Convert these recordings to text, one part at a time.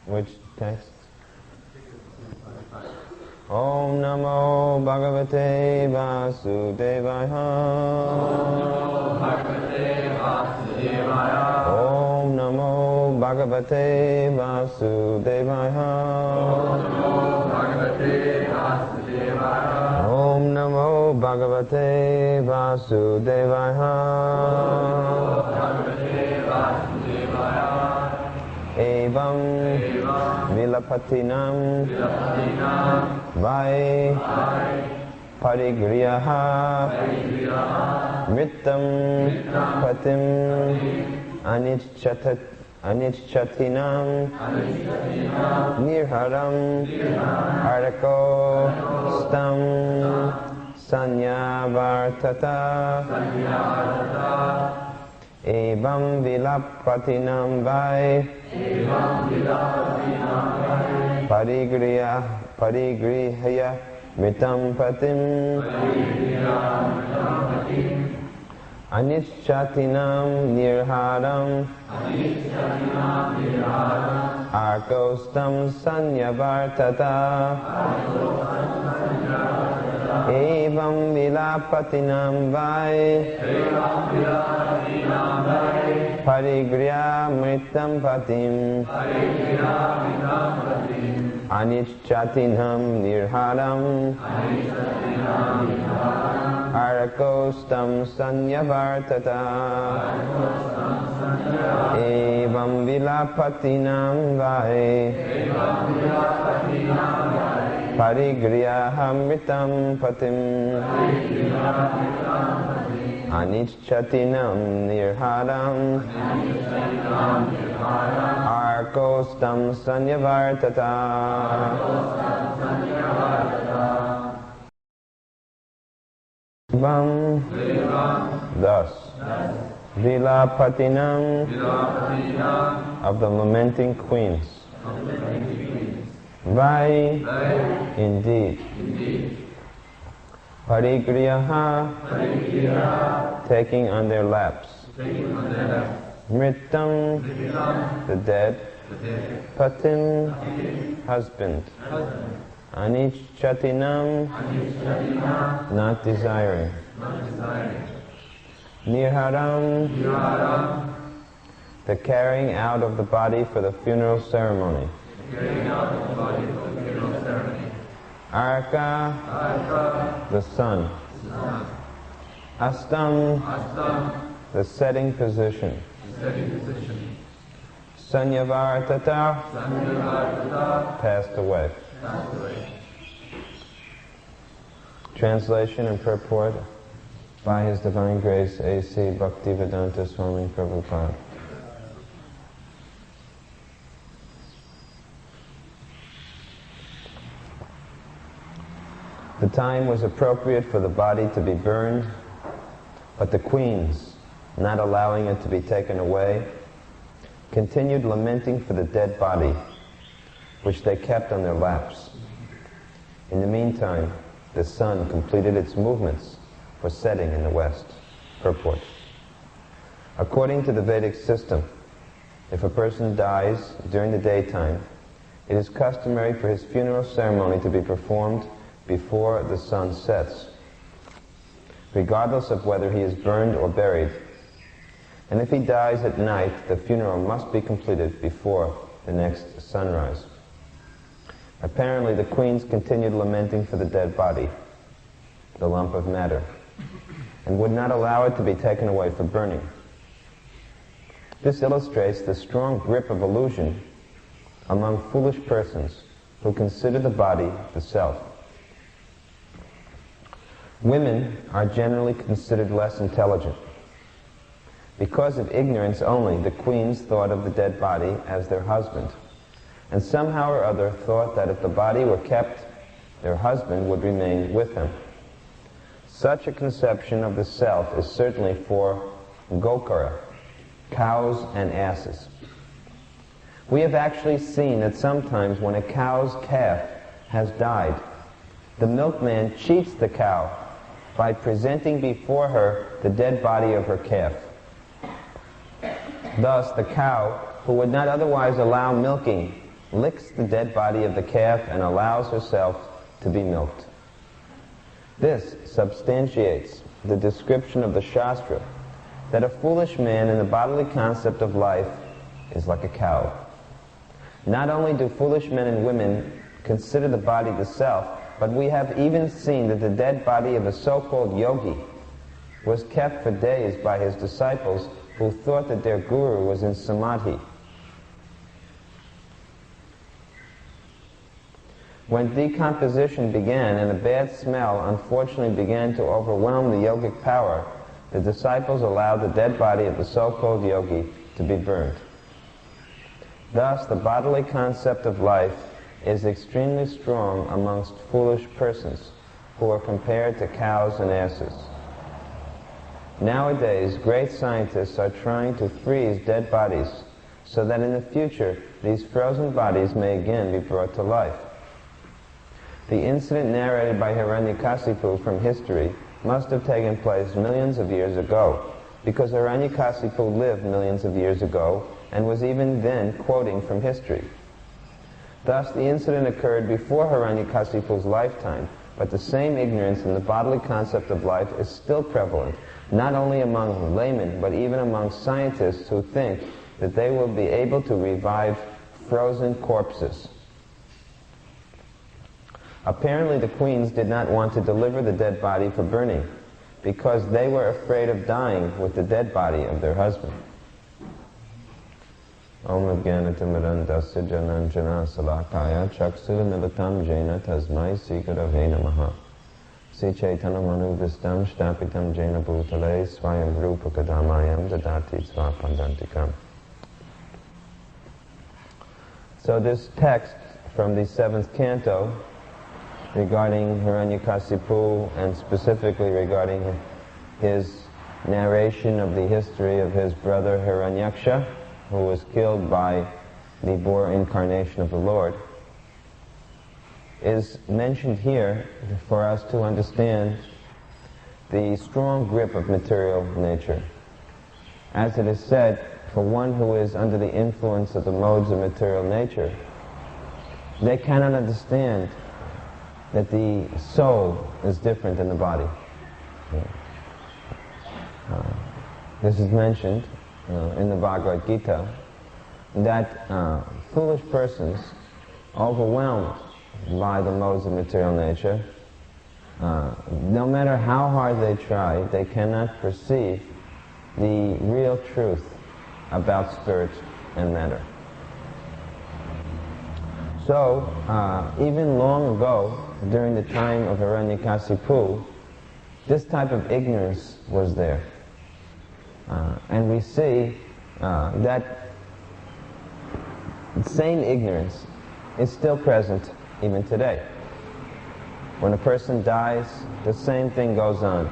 Which text? Om Namo Bhagavate Vasudevaya. Om Namo Bhagavate Vasudevaya. Om Namo Bhagavate Vasudevaya. Evam Vilapatinam Vai Parigriyaha Mritam Patim Anichatinam Nirharam Arako Stam Sanyavartata Evam Vilapatinam Vai Parigrihaya Mitam Patim Anishchatinam Nirharam Arkostam Sanyavartata Evam Vilapatinam Vai Parigriya Mritam Patim Anishchatinam Nirharam Arakostam Sanyavartata Evam Vilapatinam Vai Parigriyamritam Patim Anishchatinam Nirharam Arkostam Sanyavartata. Thus, Vilapatinam of the lamenting queens. Vai, indeed. Parigriyaha, taking on their laps. Mritam, the dead. Patim, husband. Anishchatinam, not desiring. Nirharam, the carrying out of the body for the funeral ceremony. Arka, the sun. Astam, the setting position. Sanyavartata, passed away. Translation and purport by His Divine Grace A.C. Bhaktivedanta Swami Prabhupada. The time was appropriate for the body to be burned, but the queens, not allowing it to be taken away, continued lamenting for the dead body, which they kept on their laps. In the meantime, the sun completed its movements for setting in the west. Purport. According to the Vedic system, if a person dies during the daytime, it is customary for his funeral ceremony to be performed before the sun sets, regardless of whether he is burned or buried. And if he dies at night, the funeral must be completed before the next sunrise. Apparently, the queens continued lamenting for the dead body, the lump of matter, and would not allow it to be taken away for burning. This illustrates the strong grip of illusion among foolish persons who consider the body the self. Women are generally considered less intelligent. Because of ignorance only, the queens thought of the dead body as their husband, and somehow or other thought that if the body were kept, their husband would remain with him. Such a conception of the self is certainly for Gokara, cows and asses. We have actually seen that sometimes when a cow's calf has died, the milkman cheats the cow by presenting before her the dead body of her calf. Thus, the cow, who would not otherwise allow milking, licks the dead body of the calf and allows herself to be milked. This substantiates the description of the Shastra that a foolish man in the bodily concept of life is like a cow. Not only do foolish men and women consider the body the self, but we have even seen that the dead body of a so-called yogi was kept for days by his disciples who thought that their guru was in samadhi. When decomposition began and a bad smell unfortunately began to overwhelm the yogic power, the disciples allowed the dead body of the so-called yogi to be burned. Thus, the bodily concept of life is extremely strong amongst foolish persons who are compared to cows and asses. Nowadays, great scientists are trying to freeze dead bodies so that in the future these frozen bodies may again be brought to life. The incident narrated by Hiranyakasipu from history must have taken place millions of years ago, because Hiranyakasipu lived millions of years ago and was even then quoting from history. Thus, the incident occurred before Hiranyakasipu's lifetime, but the same ignorance in the bodily concept of life is still prevalent, not only among laymen, but even among scientists who think that they will be able to revive frozen corpses. Apparently, the queens did not want to deliver the dead body for burning, because they were afraid of dying with the dead body of their husband. Om Ajnanatimidandasya Jananjana Salakaya Chaksulamilitam Jena Tasmai Sikadave Namaha Sri Chaitanya Manu Vistam Shtapitam Jena Bhutale Swayam Rupa Kadamayam Dadati Swapandantikam. So this text from the 7th canto regarding Hiranyakasipu, and specifically regarding his narration of the history of his brother Hiranyaksha, who was killed by the boar incarnation of the Lord, is mentioned here for us to understand the strong grip of material nature. As it is said, for one who is under the influence of the modes of material nature, they cannot understand that the soul is different than the body. This is mentioned in the Bhagavad Gita, that foolish persons, overwhelmed by the modes of material nature, no matter how hard they try, they cannot perceive the real truth about spirit and matter. So, even long ago, during the time of Hiranyakasipu, this type of ignorance was there. And we see that the same ignorance is still present even today. When a person dies, the same thing goes on.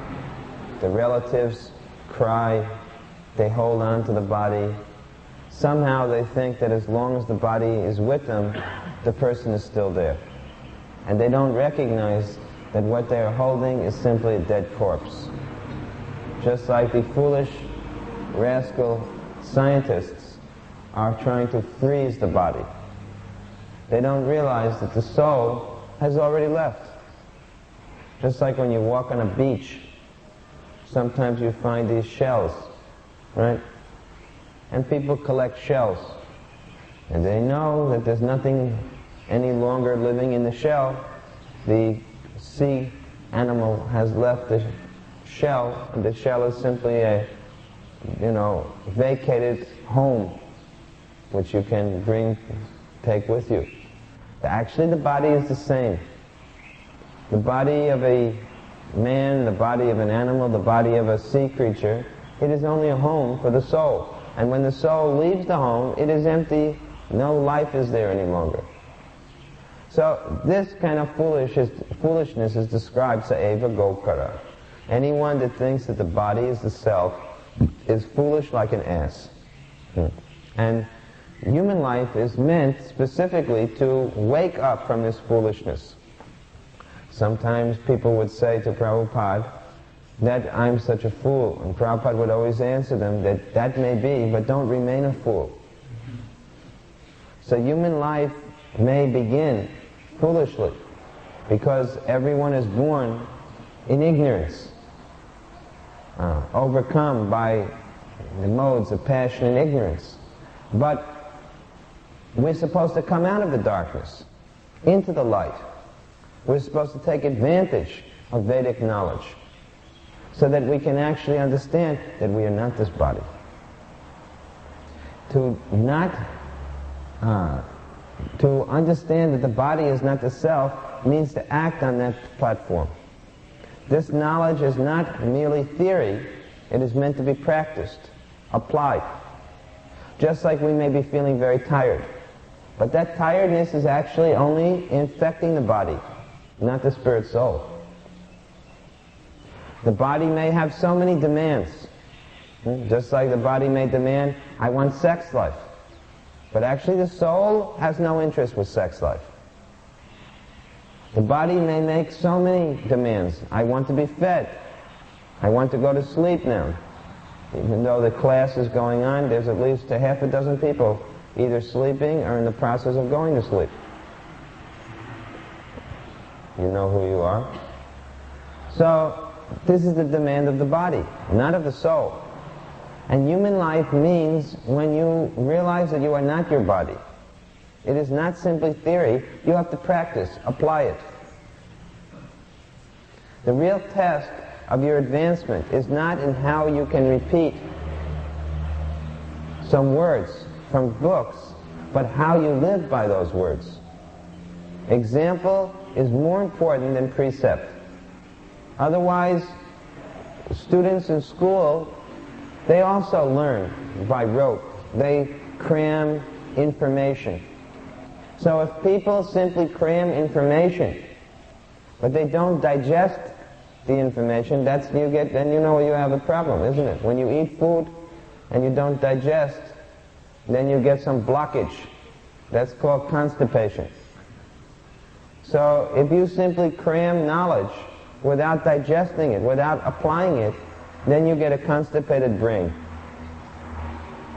The relatives cry, they hold on to the body. Somehow they think that as long as the body is with them, the person is still there. And they don't recognize that what they are holding is simply a dead corpse. Just like the foolish, rascal scientists are trying to freeze the body. They don't realize that the soul has already left. Just like when you walk on a beach, sometimes you find these shells, right? And people collect shells. And they know that there's nothing any longer living in the shell. The sea animal has left the shell, and the shell is simply a, vacated home, which you can take with you. Actually, the body is the same. The body of a man, the body of an animal, the body of a sea creature, it is only a home for the soul. And when the soul leaves the home, it is empty. No life is there any longer. So this kind of foolishness is described saeva gokara. Anyone that thinks that the body is the self is foolish like an ass. And human life is meant specifically to wake up from this foolishness. Sometimes people would say to Prabhupada that I'm such a fool, and Prabhupada would always answer them that that may be, but don't remain a fool. So human life may begin foolishly, because everyone is born in ignorance, overcome by the modes of passion and ignorance. But we're supposed to come out of the darkness into the light. We're supposed to take advantage of Vedic knowledge so that we can actually understand that we are not this body. To understand that the body is not the self means to act on that platform. This knowledge is not merely theory, it is meant to be practiced, applied. Just like we may be feeling very tired. But that tiredness is actually only infecting the body, not the spirit soul. The body may have so many demands. Just like the body may demand, I want sex life. But actually the soul has no interest with sex life. The body may make so many demands. I want to be fed. I want to go to sleep now. Even though the class is going on, there's at least a half a dozen people either sleeping or in the process of going to sleep. You know who you are. So, this is the demand of the body, not of the soul. And human life means when you realize that you are not your body. It is not simply theory. You have to practice, apply it. The real test of your advancement is not in how you can repeat some words from books, but how you live by those words. Example is more important than precept. Otherwise, students in school, they also learn by rote. They cram information. So if people simply cram information, but they don't digest the information, then you know you have a problem, isn't it? When you eat food and you don't digest, then you get some blockage. That's called constipation. So if you simply cram knowledge without digesting it, without applying it, then you get a constipated brain.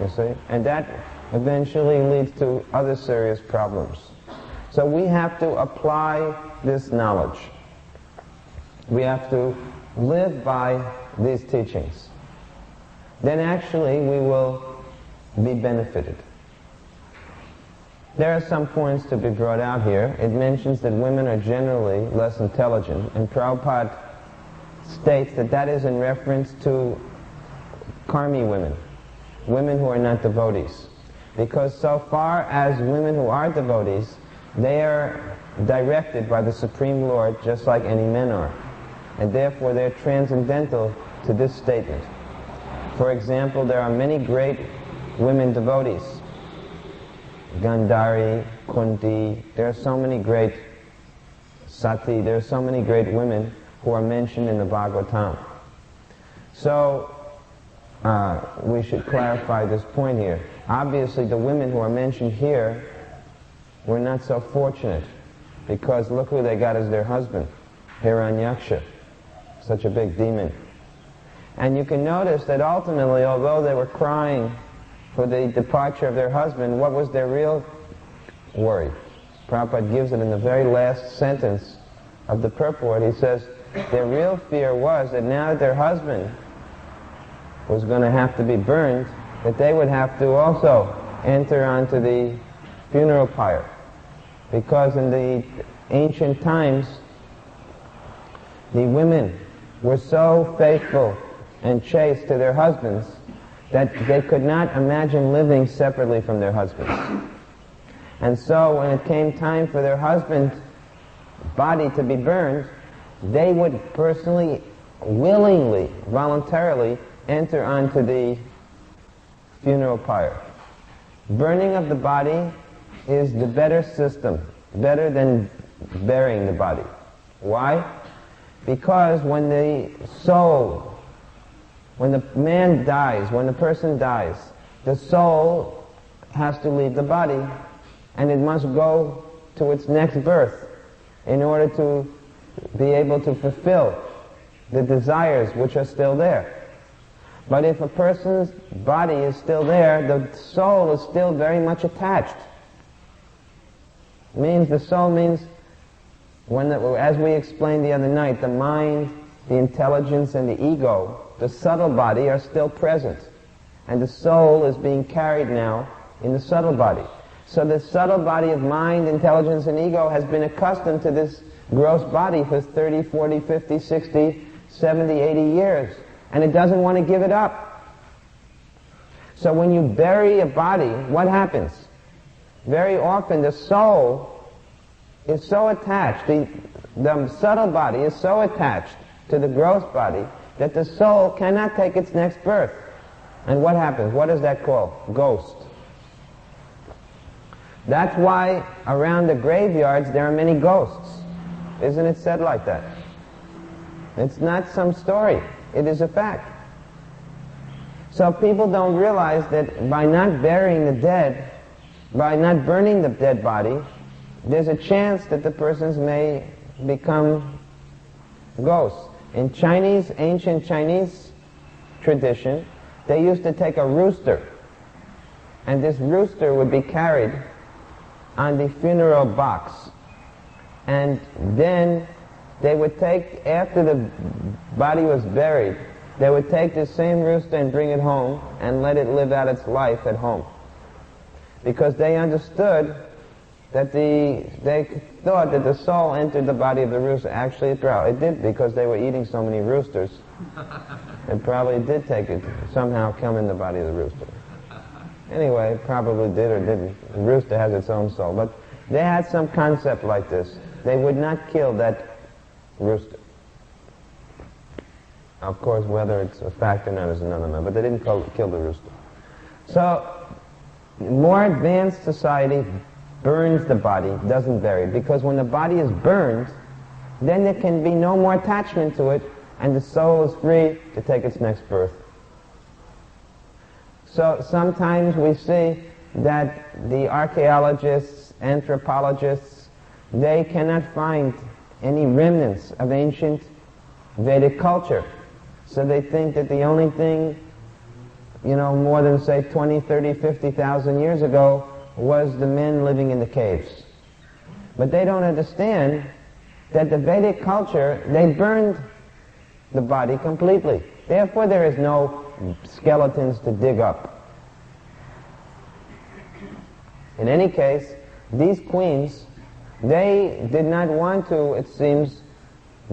You see? And that eventually leads to other serious problems. So we have to apply this knowledge. We have to live by these teachings. Then actually we will be benefited. There are some points to be brought out here. It mentions that women are generally less intelligent, and Prabhupada states that that is in reference to karmi women, women who are not devotees. Because so far as women who are devotees, they are directed by the Supreme Lord just like any men are. And therefore they're transcendental to this statement. For example, there are many great women devotees. Gandhari, Kunti, there are so many great Sati, there are so many great women who are mentioned in the Bhagavatam. So, we should clarify this point here. Obviously, the women who are mentioned here were not so fortunate, because look who they got as their husband, Hiranyaksha, such a big demon. And you can notice that ultimately, although they were crying for the departure of their husband, what was their real worry? Prabhupada gives it in the very last sentence of the purport. He says, their real fear was that now that their husband was going to have to be burned, that they would have to also enter onto the funeral pyre. Because in the ancient times, the women were so faithful and chaste to their husbands that they could not imagine living separately from their husbands. And so when it came time for their husband's body to be burned, they would personally, willingly, voluntarily enter onto the funeral pyre. Burning of the body is the better system, better than burying the body. Why? Because when the soul, when the man dies, when the person dies, the soul has to leave the body and it must go to its next birth in order to be able to fulfill the desires which are still there. But if a person's body is still there, the soul is still very much attached. The soul means, as we explained the other night, the mind, the intelligence, and the ego, the subtle body, are still present. And the soul is being carried now in the subtle body. So the subtle body of mind, intelligence, and ego has been accustomed to this gross body for 30, 40, 50, 60, 70, 80 years. And it doesn't want to give it up. So when you bury a body, what happens? Very often the soul is so attached, the subtle body is so attached to the gross body that the soul cannot take its next birth. And what happens? What is that called? Ghost. That's why around the graveyards there are many ghosts. Isn't it said like that? It's not some story. It is a fact. So people don't realize that by not burying the dead, by not burning the dead body, there's a chance that the persons may become ghosts. In ancient Chinese tradition, they used to take a rooster, and this rooster would be carried on the funeral box. And then they would take, after the body was buried, they would take the same rooster and bring it home and let it live out its life at home. Because they understood that they thought that the soul entered the body of the rooster. Actually, it did, because they were eating so many roosters. It probably did somehow come in the body of the rooster. Anyway, it probably did or didn't. The rooster has its own soul. But they had some concept like this. They would not kill that rooster. Of course, whether it's a fact or not is another matter, but they didn't kill the rooster. So, more advanced society burns the body, doesn't bury it, because when the body is burned, then there can be no more attachment to it, and the soul is free to take its next birth. So sometimes we see that the archaeologists, anthropologists, they cannot find any remnants of ancient Vedic culture. So they think that the only thing, more than, say, 20, 30, 50,000 years ago was the men living in the caves. But they don't understand that the Vedic culture, they burned the body completely. Therefore, there is no skeletons to dig up. In any case, these queens, they did not want to, it seems,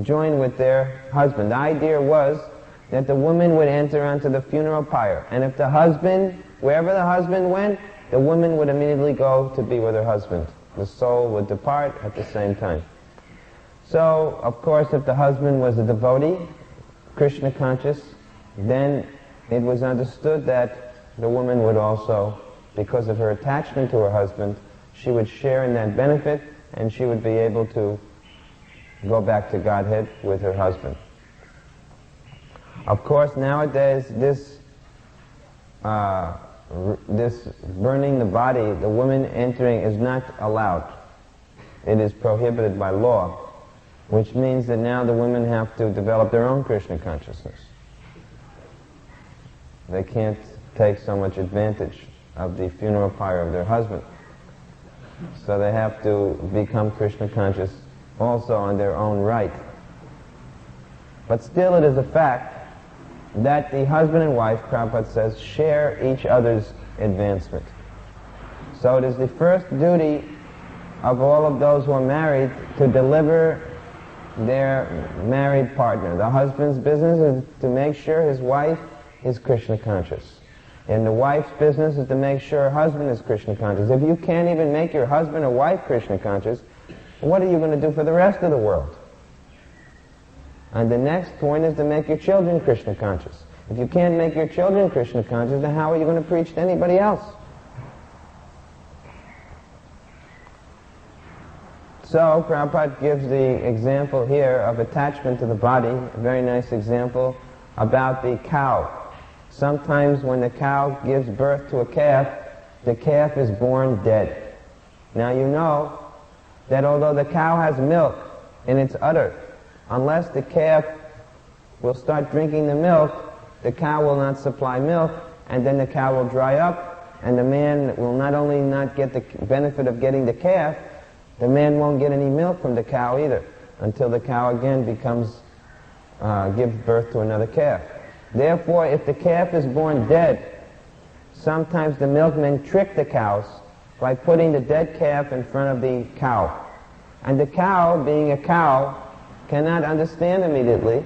join with their husband. The idea was that the woman would enter onto the funeral pyre, and if the husband, wherever the husband went, the woman would immediately go to be with her husband. The soul would depart at the same time. So, of course, if the husband was a devotee, Krishna conscious, then it was understood that the woman would also, because of her attachment to her husband, she would share in that benefit, and she would be able to go back to Godhead with her husband. Of course, nowadays, this burning the body, the woman entering, is not allowed. It is prohibited by law, which means that now the women have to develop their own Krishna consciousness. They can't take so much advantage of the funeral pyre of their husband. So they have to become Krishna conscious also on their own right. But still it is a fact that the husband and wife, Prabhupada says, share each other's advancement. So it is the first duty of all of those who are married to deliver their married partner. The husband's business is to make sure his wife is Krishna conscious. And the wife's business is to make sure her husband is Krishna conscious. If you can't even make your husband or wife Krishna conscious, what are you going to do for the rest of the world? And the next point is to make your children Krishna conscious. If you can't make your children Krishna conscious, then how are you going to preach to anybody else? So, Prabhupada gives the example here of attachment to the body, a very nice example about the cow. Sometimes when the cow gives birth to a calf, the calf is born dead. Now you know that although the cow has milk in its udder, unless the calf will start drinking the milk, the cow will not supply milk, and then the cow will dry up, and the man will not only not get the benefit of getting the calf, The man won't get any milk from the cow either until the cow again gives birth to another calf. Therefore, if the calf is born dead, sometimes the milkmen trick the cows by putting the dead calf in front of the cow. And the cow, being a cow, cannot understand immediately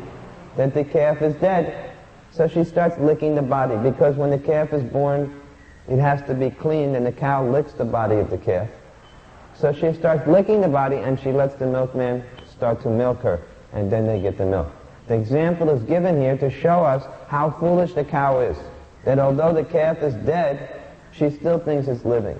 that the calf is dead. So she starts licking the body, because when the calf is born, it has to be cleaned, and the cow licks the body of the calf. So she starts licking the body, and she lets the milkman start to milk her, and then they get the milk. The example is given here to show us how foolish the cow is, that although the calf is dead, she still thinks it's living.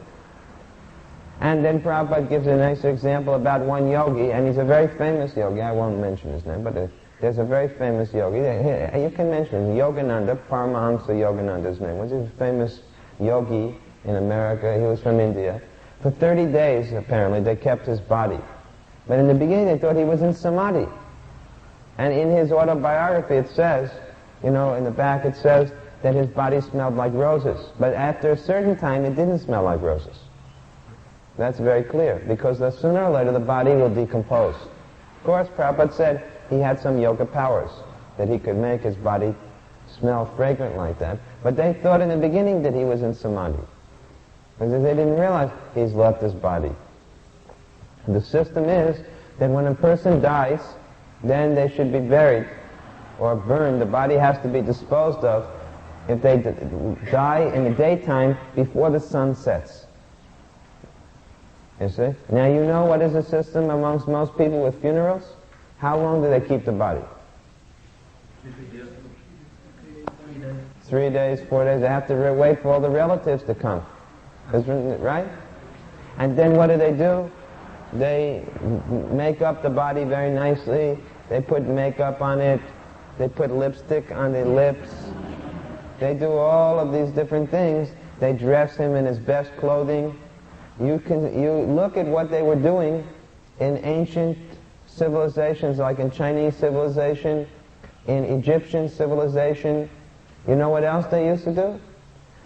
And then Prabhupada gives a nice example about one yogi, and he's a very famous yogi. I won't mention his name, but there's a very famous yogi. You can mention him, Yogananda, Paramahansa Yogananda's name. Was a famous yogi in America. He was from India. For 30 days, apparently, they kept his body. But in the beginning, they thought he was in samadhi. And in his autobiography, it says, in the back, it says that his body smelled like roses. But after a certain time, it didn't smell like roses. That's very clear, because sooner or later the body will decompose. Of course, Prabhupada said he had some yoga powers, that he could make his body smell fragrant like that. But they thought in the beginning that he was in samadhi, because they didn't realize he's left his body. And the system is that when a person dies, then they should be buried or burned. The body has to be disposed of if they die in the daytime before the sun sets. You see? Now you know what is the system amongst most people with funerals? How long do they keep the body? 3 days, 4 days. They have to wait for all the relatives to come. Right? And then what do? They make up the body very nicely. They put makeup on it. They put lipstick on the lips. They do all of these different things. They dress him in his best clothing. You look at what they were doing in ancient civilizations, like in Chinese civilization, in Egyptian civilization. You know what else they used to do?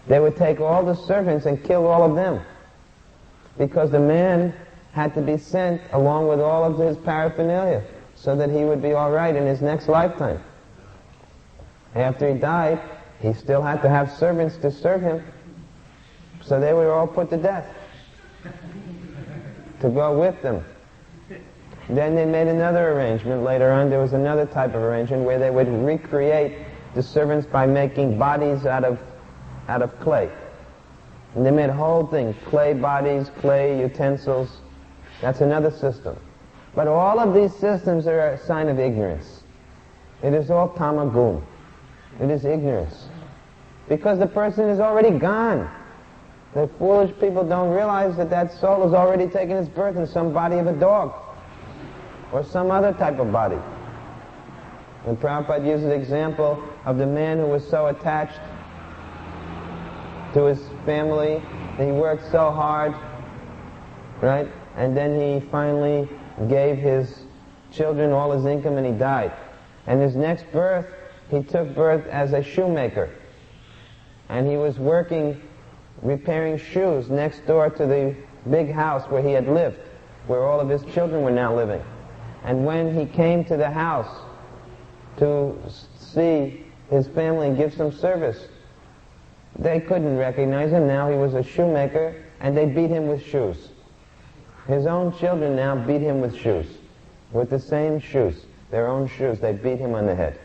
They would take all the servants and kill all of them, because the man had to be sent along with all of his paraphernalia so that he would be all right in his next lifetime. After he died, he still had to have servants to serve him, so they were all put to death to go with them. Then they made another arrangement later on. There was another type of arrangement where they would recreate the servants by making bodies out of clay. And they made whole things, clay bodies, clay utensils. That's another system. But all of these systems are a sign of ignorance. It is all tamagun. It is ignorance. Because the person is already gone. The foolish people don't realize that soul has already taken its birth in some body of a dog or some other type of body. And Prabhupada uses the example of the man who was so attached to his family that he worked so hard, right? And then he finally gave his children all his income and he died. And his next birth, he took birth as a shoemaker. And he was working, repairing shoes next door to the big house where he had lived, where all of his children were now living. And when he came to the house to see his family and give some service, they couldn't recognize him. Now he was a shoemaker, and they beat him with shoes. His own children now beat him with shoes, with the same shoes, their own shoes. They beat him on the head.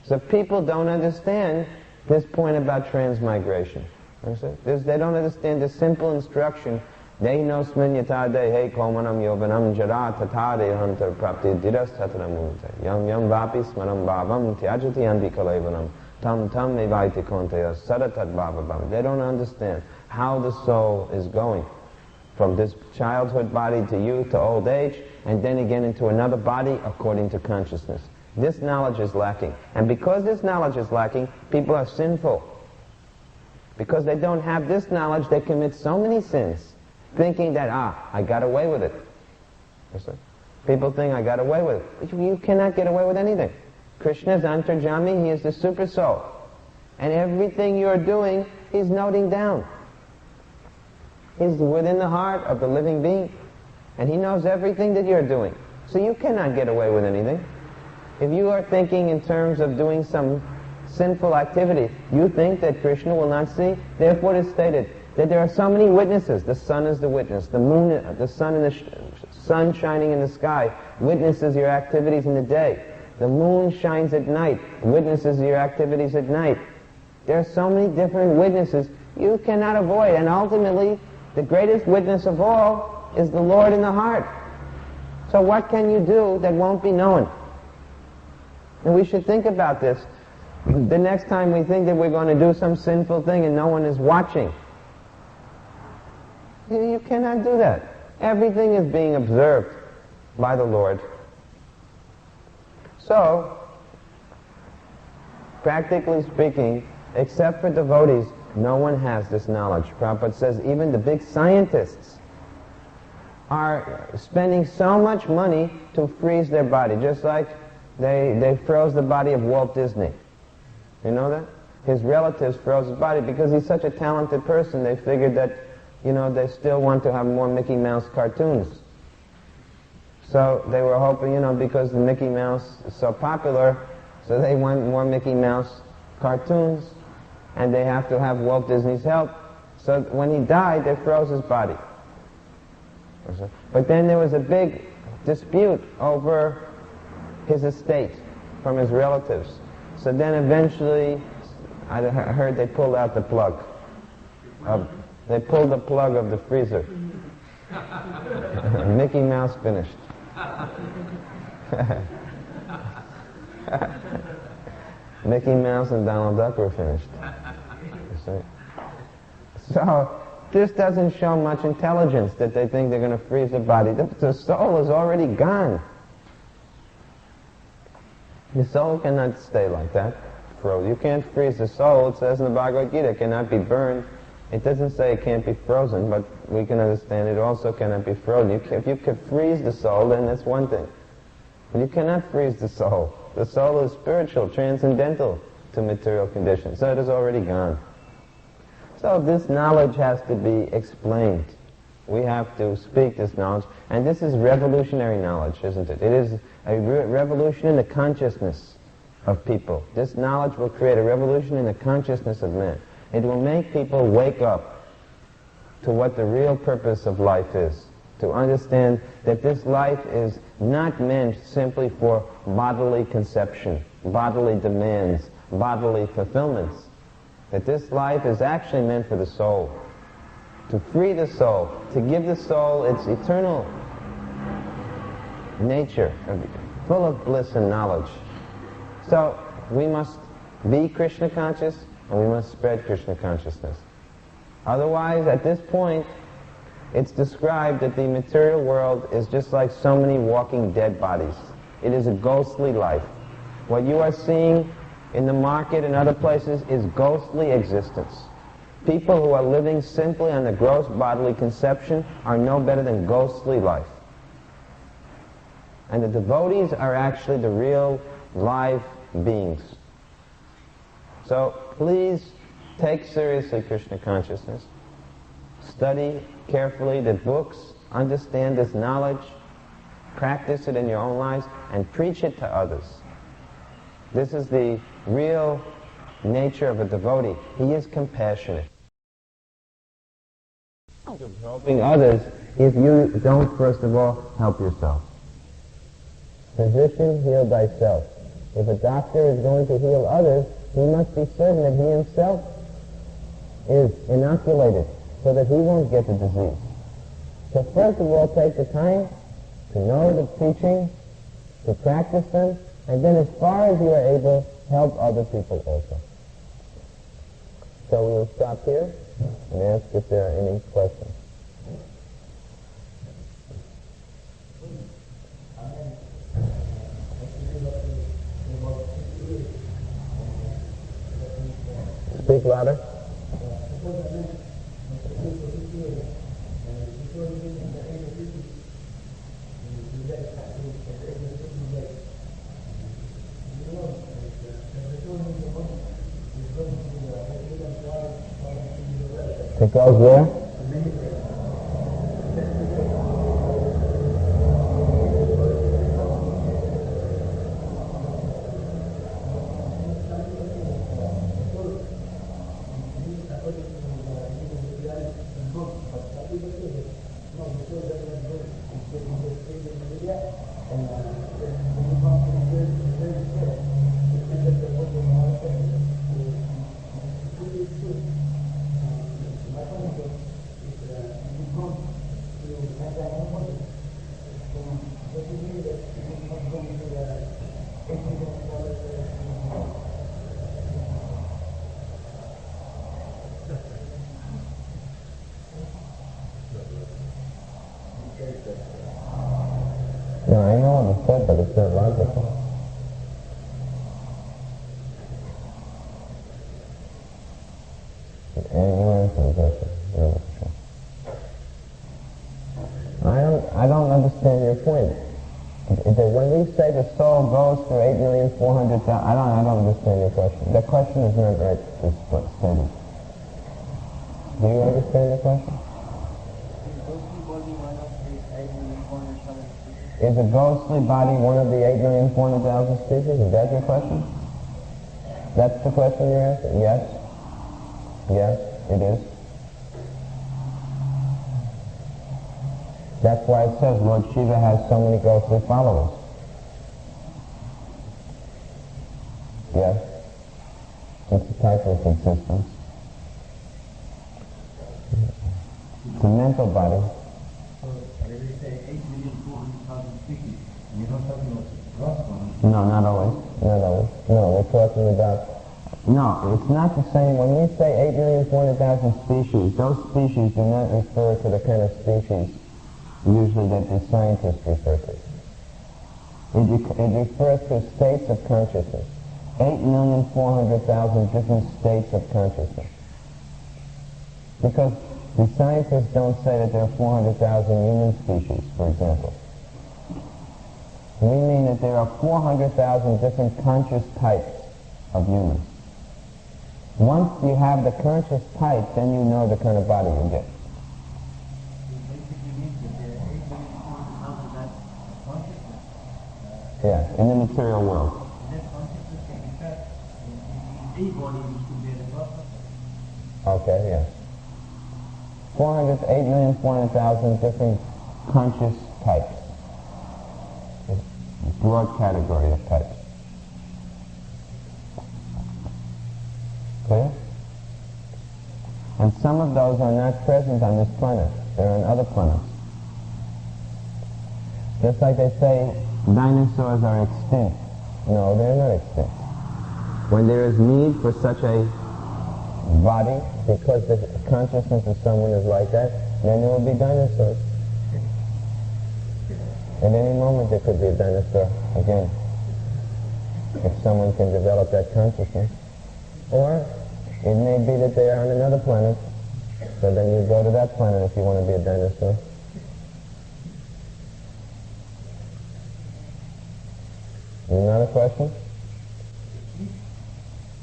So people don't understand this point about transmigration. They don't understand the simple instruction. They know sminyatade he komanam yovanam jara tatade hantar prapti diras tataramunte yam yam vapi smaram bhavam tyajati andikalevanam tam tam evaiti konteya sadatat bhavavam. They don't understand how the soul is going from this childhood body to youth to old age, and then again into another body according to consciousness. This knowledge is lacking. And because this knowledge is lacking, people are sinful. Because they don't have this knowledge, they commit so many sins, thinking that, I got away with it. People think, I got away with it. But you cannot get away with anything. Krishna is Antarjami, he is the super soul. And everything you're doing, he's noting down. He's within the heart of the living being. And he knows everything that you're doing. So you cannot get away with anything. If you are thinking in terms of doing some sinful activity, you think that Krishna will not see? Therefore it is stated that there are so many witnesses. The sun is the witness. The moon, the sun and the sun shining in the sky witnesses your activities in the day. The moon shines at night, witnesses your activities at night. There are so many different witnesses you cannot avoid. And ultimately, the greatest witness of all is the Lord in the heart. So what can you do that won't be known? And we should think about this. The next time we think that we're going to do some sinful thing and no one is watching, you cannot do that. Everything is being observed by the Lord. So, practically speaking, except for devotees, no one has this knowledge. Prabhupada says even the big scientists are spending so much money to freeze their body, just like they froze the body of Walt Disney. You know that? His relatives froze his body because he's such a talented person. They figured that, they still want to have more Mickey Mouse cartoons. So they were hoping, because the Mickey Mouse is so popular, so they want more Mickey Mouse cartoons, and they have to have Walt Disney's help. So when he died, they froze his body. But then there was a big dispute over his estate from his relatives. So then eventually, I heard they pulled out the plug. They pulled the plug of the freezer. Mickey Mouse finished. Mickey Mouse and Donald Duck were finished. So this doesn't show much intelligence that they think they're going to freeze the body. The soul is already gone. The soul cannot stay like that. You can't freeze the soul. It says in the Bhagavad Gita it cannot be burned. It doesn't say it can't be frozen, but we can understand it also cannot be frozen. If you could freeze the soul, then that's one thing. But you cannot freeze the soul. The soul is spiritual, transcendental to material conditions. So it is already gone. So this knowledge has to be explained. We have to speak this knowledge. And this is revolutionary knowledge, isn't it? It is a revolution in the consciousness of people. This knowledge will create a revolution in the consciousness of men. It will make people wake up to what the real purpose of life is. To understand that this life is not meant simply for bodily conception, bodily demands, bodily fulfillments. That this life is actually meant for the soul. To free the soul, to give the soul its eternal nature, full of bliss and knowledge. So we must be Krishna conscious, and we must spread Krishna consciousness. Otherwise, at this point, it's described that the material world is just like so many walking dead bodies. It is a ghostly life. What you are seeing in the market and other places is ghostly existence. People who are living simply on the gross bodily conception are no better than ghostly life. And the devotees are actually the real live beings. So please take seriously Krishna consciousness. Study carefully the books, understand this knowledge, practice it in your own lives, and preach it to others. This is the real nature of a devotee. He is compassionate. Helping others if you don't, first of all, help yourself. Physician, heal thyself. If a doctor is going to heal others, he must be certain that he himself is inoculated so that he won't get the disease. So first of all, take the time to know the teaching, to practice them, and then as far as you are able, help other people also. So we will stop here and ask if there are any questions. Speak louder. It goes where? No, I know what it said, but it's not logical. I don't understand your point. When we say the soul goes through 8,400,000, I don't understand your question. The question is not right stated. Do you understand the question? Is a ghostly body one of the 8,400,000 species? Is that your question? That's the question you're asking? Yes? Yes, it is. That's why it says Lord Shiva has so many ghostly followers. Yes? It's a type of existence. It's a mental body. No, not always. Not always. No, we're talking about... No, it's not the same. When we say 8,400,000 species, those species do not refer to the kind of species usually that the scientists refer to. It refers to states of consciousness. 8,400,000 different states of consciousness. Because the scientists don't say that there are 400,000 human species, for example. We mean that there are 400,000 different conscious types of humans. Once you have the conscious type, then you know the kind of body you get. Yeah, in the material world. Okay, yeah. 8,400,000 different conscious types. A broad category of types. Clear? And some of those are not present on this planet. They're on other planets. Just like they say dinosaurs are extinct. No, they're not extinct. When there is need for such a body, because the consciousness of someone is like that, then there will be dinosaurs. At any moment there could be a dinosaur again, if someone can develop that consciousness. Or it may be that they are on another planet, so then you go to that planet if you want to be a dinosaur. Another question?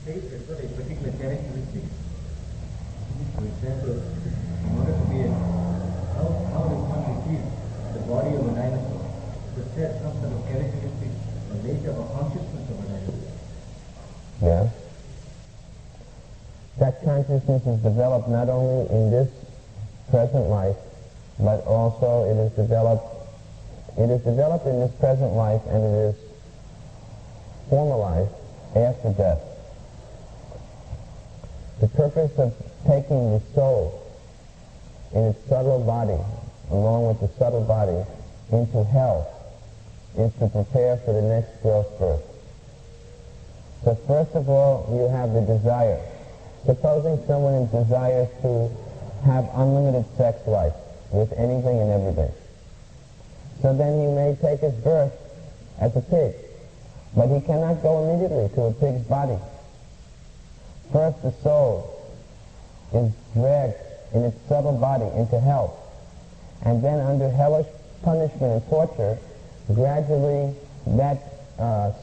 For a particular characteristic. For example, in order to be how does one receive the body of a dinosaur? Does it have some sort of characteristic or nature or consciousness of a dinosaur? Yeah. That consciousness is developed not only in this present life, but also it is developed in this present life, and it is formalized after death. The purpose of taking the soul in its subtle body, along with the subtle body, into hell, is to prepare for the next growth birth. So first of all, you have the desire. Supposing someone desires to have unlimited sex life with anything and everything. So then he may take his birth as a pig. But he cannot go immediately to a pig's body. First the soul is dragged in its subtle body into hell. And then under hellish punishment and torture, gradually that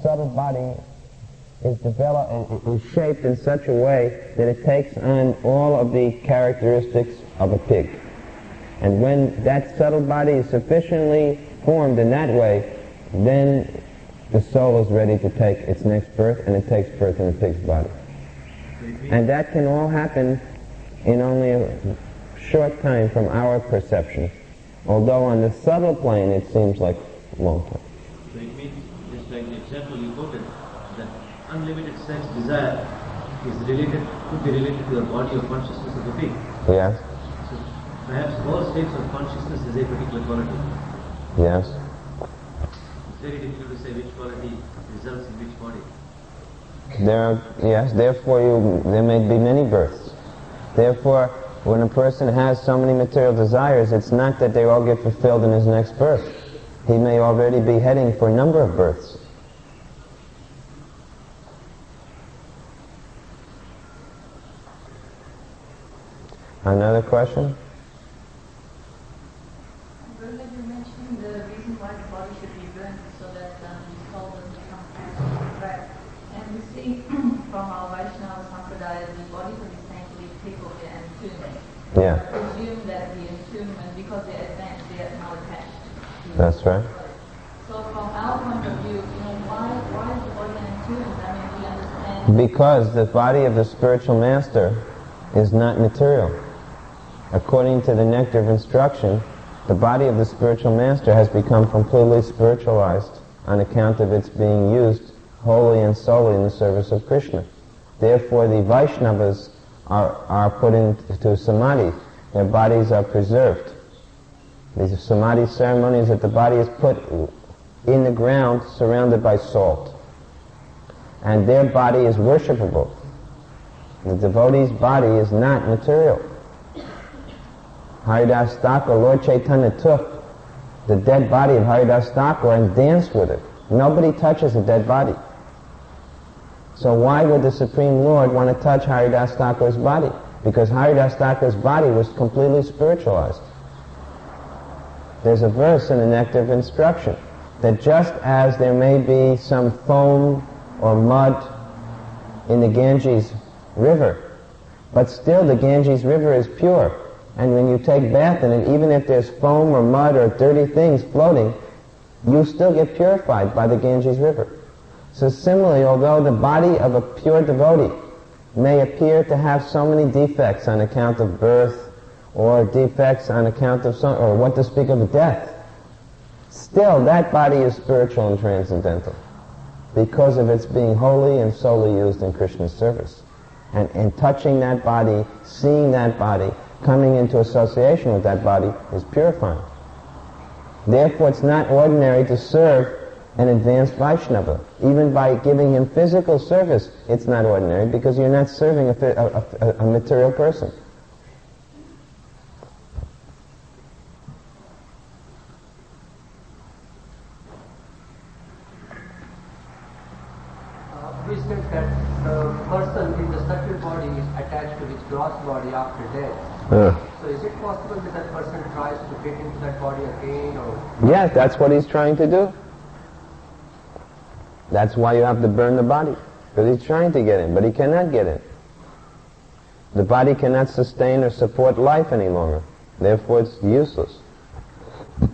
subtle body is shaped in such a way that it takes on all of the characteristics of a pig. And when that subtle body is sufficiently formed in that way, then the soul is ready to take its next birth, and it takes birth in a pig's body. And that can all happen in only a short time from our perception. Although on the subtle plane it seems like a long time. So it means, just like the example you quoted, that unlimited sex desire is related, could be related to the body of consciousness of the being. Yes? So perhaps all states of consciousness is a particular quality. Yes? It's very difficult to say which quality results in which body. Yes, therefore there may be many births. Therefore, when a person has so many material desires, it's not that they all get fulfilled in his next birth. He may already be heading for a number of births. Another question? Earlier you mentioned the reason why the body should be burnt so that the soul doesn't become trapped. And we see from our Vaishnava Sampradaya, the bodies of the saints will be pickled and entombed. Yeah. I presume that the entombment, because they're advanced, they are not attached. That's right. So from our point of view, why is the body entombed? I mean, we understand... Because the body of the spiritual master is not material. According to the nectar of instruction, the body of the spiritual master has become completely spiritualized on account of its being used wholly and solely in the service of Krishna. Therefore, the Vaishnavas are put into samadhi. Their bodies are preserved. The samadhi ceremony is that the body is put in the ground surrounded by salt. And their body is worshipable. The devotee's body is not material. Haridas Thakur, Lord Chaitanya took the dead body of Haridas Thakur and danced with it. Nobody touches a dead body. So why would the Supreme Lord want to touch Haridas Thakur's body? Because Haridas Thakur's body was completely spiritualized. There's a verse in the Nectar of Instruction that just as there may be some foam or mud in the Ganges River, but still the Ganges River is pure. And when you take bath in it, even if there's foam or mud or dirty things floating, you still get purified by the Ganges River. So similarly, although the body of a pure devotee may appear to have so many defects on account of birth, or defects on account of or what to speak of death, still that body is spiritual and transcendental because of its being wholly and solely used in Krishna's service. And touching that body, seeing that body, coming into association with that body is purifying. Therefore, it's not ordinary to serve an advanced Vaishnava. Even by giving him physical service, it's not ordinary because you're not serving a material person. We said that the person in the subtle body is attached to his gross body after death. So is it possible that that person tries to get into that body again, or? Yes, that's what he's trying to do. That's why you have to burn the body, because he's trying to get in, but he cannot get in. The body cannot sustain or support life any longer. Therefore, it's useless.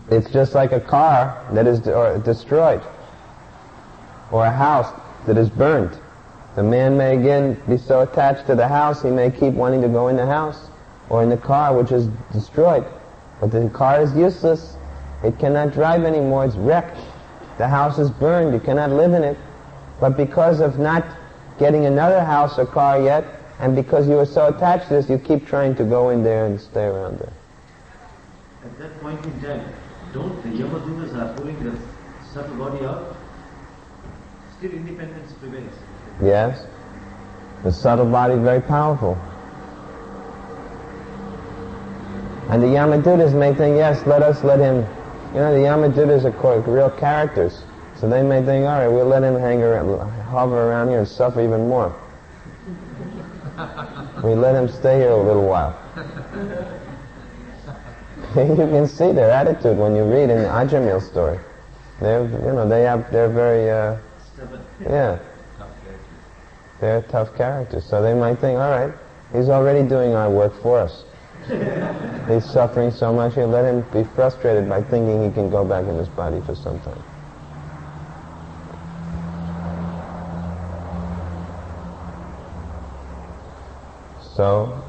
It's just like a car that is destroyed, or a house that is burned. The man may again be so attached to the house, he may keep wanting to go in the house, or in the car which is destroyed. But the car is useless. It cannot drive anymore, it's wrecked. The house is burned, you cannot live in it. But because of not getting another house or car yet, and because you are so attached to this, you keep trying to go in there and stay around there. At that point in time, don't the Yamadutas are pulling the subtle body out? Still independence prevails. Yes. The subtle body is very powerful. And the Yamadutas may think, yes, let him. The Yamadutas are real characters. So they may think, all right, we'll let him hover around here and suffer even more. We let him stay here a little while. You can see their attitude when you read in the Ajamil story. They're very, they're tough characters. So they might think, all right, he's already doing our work for us. He's suffering so much, he'll let him be frustrated by thinking he can go back in his body for some time. So,